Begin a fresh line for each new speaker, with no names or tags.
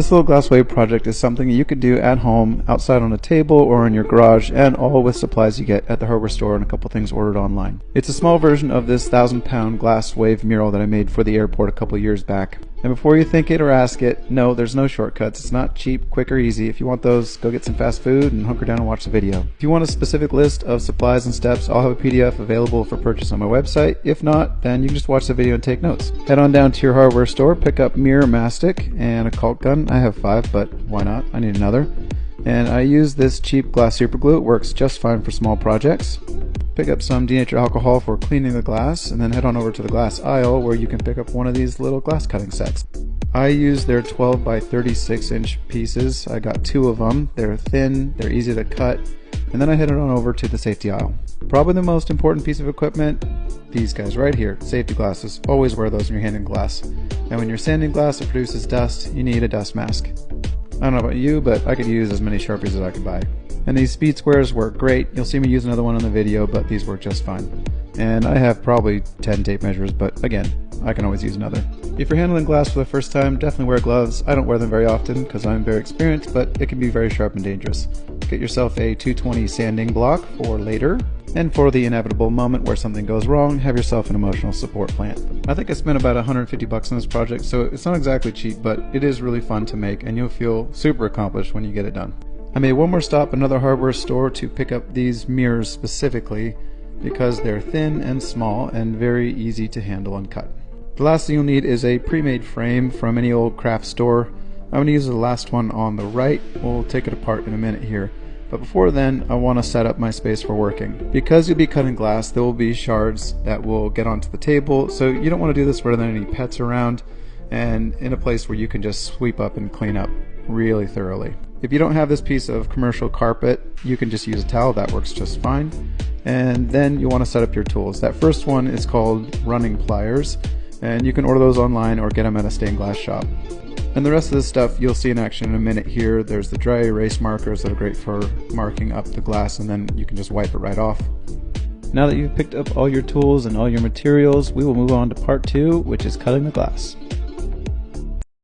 This little glass wave project is something you could do at home, outside on a table, or in your garage, and all with supplies you get at the hardware store and a couple things ordered online. It's a small version of this 1,000-pound glass wave mural that I made for the airport a couple years back. And before you think it or ask it, no, there's no shortcuts. It's not cheap, quick, or easy. If you want those, go get some fast food and hunker down and watch the video. If you want a specific list of supplies and steps, I'll have a PDF available for purchase on my website. If not, then you can just watch the video and take notes. Head on down to your hardware store, pick up mirror mastic and a caulk gun. I have 5, but why not? I need another. And I use this cheap glass super glue. It works just fine for small projects. Pick up some denatured alcohol for cleaning the glass, and then head on over to the glass aisle where you can pick up one of these little glass cutting sets. I use their 12 by 36 inch pieces. I got 2 of them. They're thin, they're easy to cut, and then I headed on over to the safety aisle. Probably the most important piece of equipment, these guys right here, safety glasses. Always wear those when you're handling glass. And when you're sanding glass that produces dust, you need a dust mask. I don't know about you, but I could use as many Sharpies as I could buy. And these speed squares work great. You'll see me use another one in the video, but these work just fine. And I have probably 10 tape measures, but again, I can always use another. If you're handling glass for the first time, definitely wear gloves. I don't wear them very often because I'm very experienced, but it can be very sharp and dangerous. Get yourself a 220 sanding block for later. And for the inevitable moment where something goes wrong, have yourself an emotional support plan. I think I spent about 150 bucks on this project, so it's not exactly cheap, but it is really fun to make, and you'll feel super accomplished when you get it done. I made one more stop at another hardware store to pick up these mirrors specifically because they're thin and small and very easy to handle and cut. The last thing you'll need is a pre-made frame from any old craft store. I'm going to use the last one on the right. We'll take it apart in a minute here. But before then, I want to set up my space for working. Because you'll be cutting glass, there will be shards that will get onto the table, so you don't want to do this where there are any pets around and in a place where you can just sweep up and clean up really thoroughly. If you don't have this piece of commercial carpet, you can just use a towel. That works just fine. And then you want to set up your tools. That first one is called running pliers, and you can order those online or get them at a stained glass shop. And the rest of this stuff you'll see in action in a minute here. There's the dry erase markers that are great for marking up the glass, and then you can just wipe it right off. Now that you've picked up all your tools and all your materials, we will move on to part 2, which is cutting the glass.